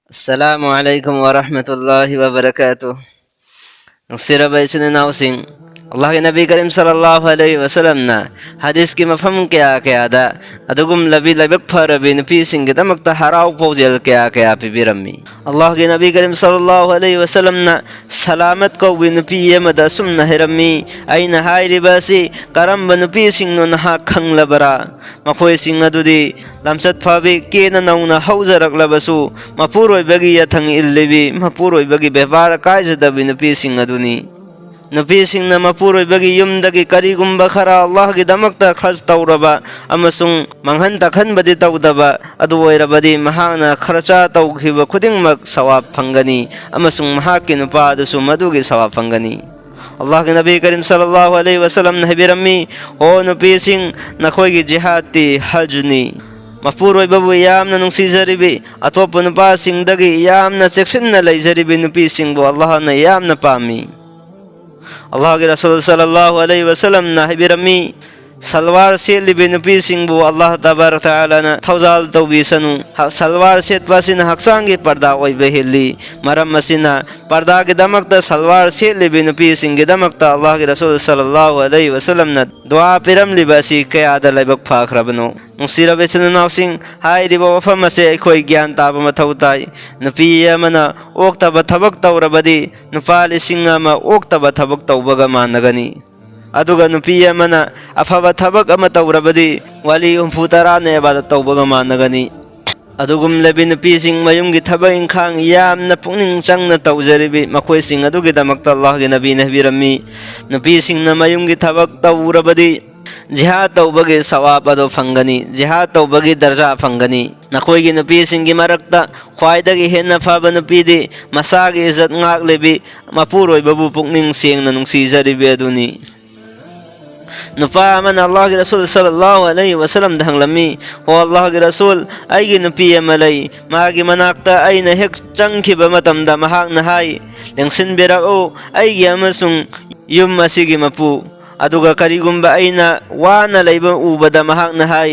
Assalamualaikum warahmatullahi wabarakatuh. Sira bay sininausing Allah के नबी करीम सल्लल्लाहु अलैहि वसल्लम ना हदीस की मफहम क्या दा अदुगुम लबी लबक फरबी नपी सिंह दमकता हराव पोजल क्या पिबिरमी अल्लाह के नबी करीम सल्लल्लाहु अलैहि वसल्लम ना सलामत को नपी यमदसुम नहरमी अइन हाइरिबसी करम नपी सिंह नहा खंगलबरा मखोय सिंह अदुदी लमसत फाबी केना नौना हौजरकलबसु मपुरोयबगी यथंग इल्लिबी मपुरोयबगी व्यवहार कायजदबी नपी सिंह अदुनी नपी सिंह मपुरोयबगी युमदगी करीगुंबा खरा अल्लाह की दमकता खर्च तौरबा अमसुंग मंहन तखनबदी तौदबा अदु ओइरबदी महाना खर्चा तौखिबा खुदिंगमक सवाब फंगनी अमसुंग महाकी नुपादसु मदुगी सवाब फंगनी अल्लाह के नबी करीम सल्लल्लाहु अलैहि वसल्लम ने बिरमी ओ नपी सिंह नखोई जिहादी हजनी मपुरोयबबु यामना नुंसीजरिबी अतोप नुपा सिंहदगी यामना चेक्सिन्ना लैजरिबी नुपी सिंहबु अल्लाह ने यामना पामी अल्लाह के रसूल सल्लल्लाहु अलैहि वसल्लम ना बिरमी सलवार सेलिबी नुपी सिंहबु अल्लाह तबारक तआला ना थौजाल तौबीसनु सलवार सेटपासिना हक्सांगी पर्दा ओइबे हिल्ली मरम मसिना पर्दा के दमकता सलवार सेलिबी नुपी सिंह के दमकता अल्लाह के रसूल सल्लल्लाहु अलैहि वसल्लम ना दुआ पिरम लिबासी कयादा लाइबक फाखरबनो नुसिरबे सिननाउसिंग हाइरिबो वफम से अखोय ज्ञान ताब मथौ ताई नुपी अमना ओक्तब थबक तौरबदी नुपा लिसिंग अमा ओक्तब थबक तौबगा मानगनी अदुगा नुपी अमना अफब थबक अमा तौरबदी वाली हुंफु तराने इबादत तौबगा मानगनी अदुगुम लबी नुपी सिंह मयुंगी थबक इंखांग यामना पुनिंग चंगना तौजरिबी मखोय सिंह अदुगी दमकता अल्लाह के नबी ने बिरमी नुपी सिंह न मयुंगी थबक तौरबदी जिहाद तौबगी सवाब अदो फंगनी जिहाद तौबगी दर्जा फंगनी नखोयगी नुपी सिंगी मरक्ता ख्वाइदगी हेन्ना फबा नुपीदी मसागी इज्जत ngaklebi मपुरोयबबु पुकनिंग सेंगना नुंसीजरिबी अदुनी नुपा अमन अल्लाह के रसूल सल्लल्लाहु अलैहि वसल्लम दहंगलमी हो अल्लाह के रसूल आइगी नुपी अमलै मागी मनाक्ता आइना हेक चंखिबा मतमदा महाकना हाई लेंसिनबेरओ आइगी अमसुंग युम असिगी मपु अदुगा करीगुंबा आइना वाना लैबा उबदा महाकना हाई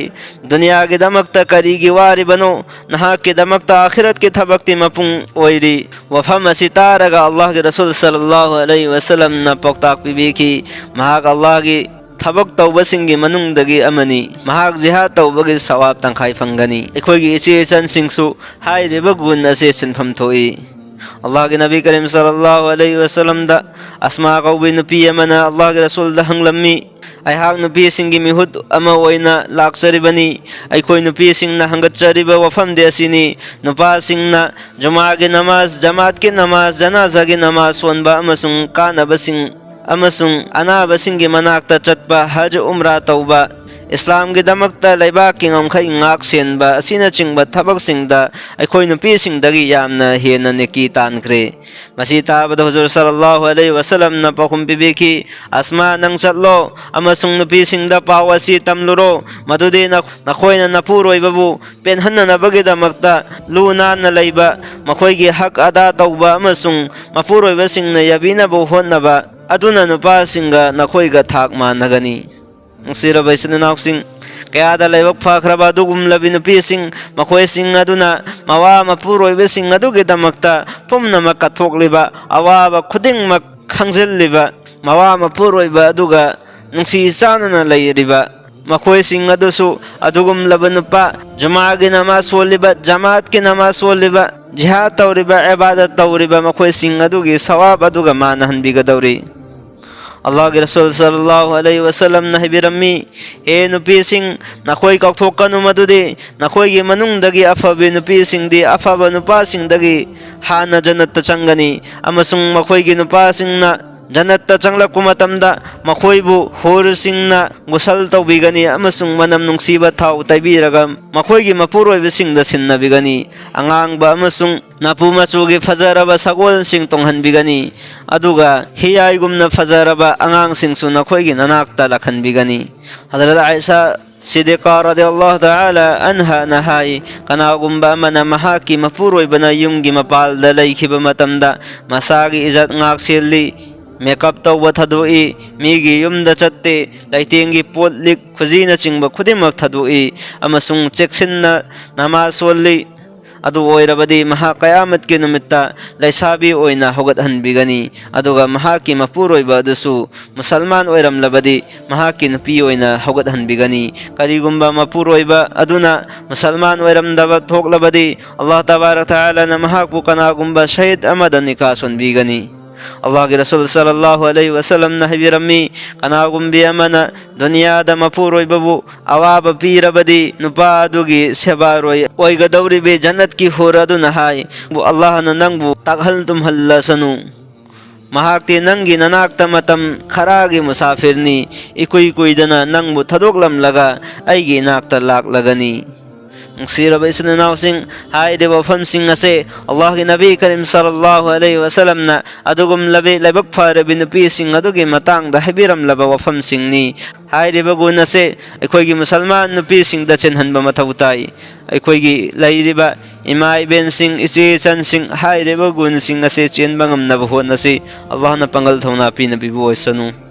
दुनिया के दमकता करीगी वारिबनो नहाक के दमकता आखिरत के थबकती मपुंग ओइरी वफम सितारगा अल्लाह के रसूल सल्लल्लाहु अलैहि वसल्लम न पोक्ताक पिबीकी महाक अल्लाह की थबक तौबसिंगी मनुंगदगी अमनी महाक जिहाद तौबगी सवाब तंखाई फंगनी अखोयगी इचे सन सिंगसु हाइरिबा गुण असे सिनफम थोई अल्लाह के नबी करीम सल्लल्लाहु अलैहि वसल्लम दा अस्मा कौबी नुपी अमना अल्लाह के रसूल दा हंगलम्मी अहाक नुपी सिंगी मिहुद अमा ओइना लाक्सरिबनी अखोय नुपी सिंगना हंगचरिबा वफम देसिनी नुपा सिंगना जुमा के नमाज जमात के नमाज जनाजा के नमाज सोनबा अमसुंग कानबसिंग अमसुंग अनाबसिंगी मनाक्ता चतबा हज उम्रा तौबा इस्लाम के दमकता लैबाक की ngomkhai ngak senba asina chingba thabak singda अखोय नुपी सिंगदगी यामना हेना नेकी तानख्रे मसी ताबद हुजूर सल्लल्लाहु अलैहि वसल्लम न पखुम पिबेकी अस्मा नंग चलो अमसुंग नुपी सिंगदा पावसी तमलुरो मदुदे नखोयना नपुरोयबबु पेनहन्ना नबगे दमकता लुना न लैबा मखोयगी हक अदा तौबा अमसुंग मपुरोयबा सिंगना यबिना बो होनबा अदुना नुपा सिंगा नखोयगा थाक मानगनी सिरबा सिननाउसिंग कयादा लैबक फाखरबा दुगुम लबी नुपी सिंग मखोय सिंग अदुना मवा मपुरोयबे सिंग अदुगे दमकता पुमनमक कथोकलिबा अवाबा खुदिंगमक खंगजिल्लिबा मवा मपुरोयबा अदुगा नुंसी चानना लैरिबा मखोय सिंग अदुसु अदुगुम लबा नुपा जुमागी नमाज सोलिबा जमात की नमाज सोलिबा जिहाद तौरिबा इबादत तौरिबा मखोय सिंग अदुगी सवाब अदुगा मानहनबिगदौरी अल्लाह के रसूल सल्लल्लाहु अलैहि वसल्लम न बिरमी ए नुपी सिंह नखोय कौथोकनु मदुदे नखोय के मनुंगदगी अफबे नुपी सिंह दी अफबा नुपा सिंह दगी हाना जन्नत चंगनी अमसुंग मखोय के नुपा सिंह न जन्नत चंगलकु मतमदा मखोयबु होर सिंह न गुसल तौबिगनी अमसुंग मनम नुंसीबा थाउ तैबीरगा मखोय की मपुरोयबे सिंह द सिन्नबिगनी अंगांगबा अमसुंग नापु मचुगी फजरबा सगोल सिंह तोंहनबिगनी अदुगा हियाइगुमना फजरबा अंगांग सिंहसु नखोयगी ननाक्ता लखनबिगनी हजरत आयशा सिद्दीक़ा रदियल्लाहु तआला अन्हा नहाई कनागुंबा मना महाकी मपुरोयबना युंगी मपाल द लैखिबा मतमदा मसागी इज्जत ngak सेली मेकअप तौबा थदोई मीगी युमदा चत्ते लैतेंगी पोटलिक खुजीना चिंगबा खुदिमक थदोई अमसुंग चेक्सिन्ना नमाज सोली अदु ओइरबदि महा कयामत के नुमित्ता लैसाबी ओइना होगतहनबिगनी अदुगा महा की मपुरोइबा अदुसु मुसलमान ओइरमलबदि महा की नुपी ओइना होगतहनबिगनी करिगुम्बा मपुरोइबा अदुना मुसलमान ओइरमदबा थोकलबदि अल्लाह तबारक तआला न महा को कनागुम्बा शहीद अमद निकाह सुनबिगनी अल्लाह के रसूल सल्लल्लाहु अलैहि वसल्लम न हबीरम्मी कनागुम्बी अमना दुनिया द मपुरोइबबु अवाब पीरबदि नुपा अदुगी सेबारोय ओइगदौरिबे जन्नत की होरदु नहाय बु अल्लाह न नंगबु तगहल तुम्हल्लसनु महाक्ति नंगी ननाक्ता मतम खरागी मुसाफिरनी इकुई कुइदना नंगबु थदोकलम लगा ऐगी नाक्ता लाक लगनी सिरबा इस्नानाउसिंग हाइदे वफमसिंग असे अल्लाह के नबी करीम सल्लल्लाहु अलैहि वसल्लम ना अदुगुम लबे लबक फारबि नुपी सिंग अदुगे मतांग द हबीरम लब वफमसिंग नि हाइदे बगुन असे अखोइगी मुसलमान नुपी सिंग द चेनहनबा मथौ ताई अखोइगी लैरिबा इमा इबेन सिंग इचे सन सिंग हाइदे बगुन सिंग असे चेनबा ngam na होन असे अल्लाह ना पंगल थौना पि नबी बो सनु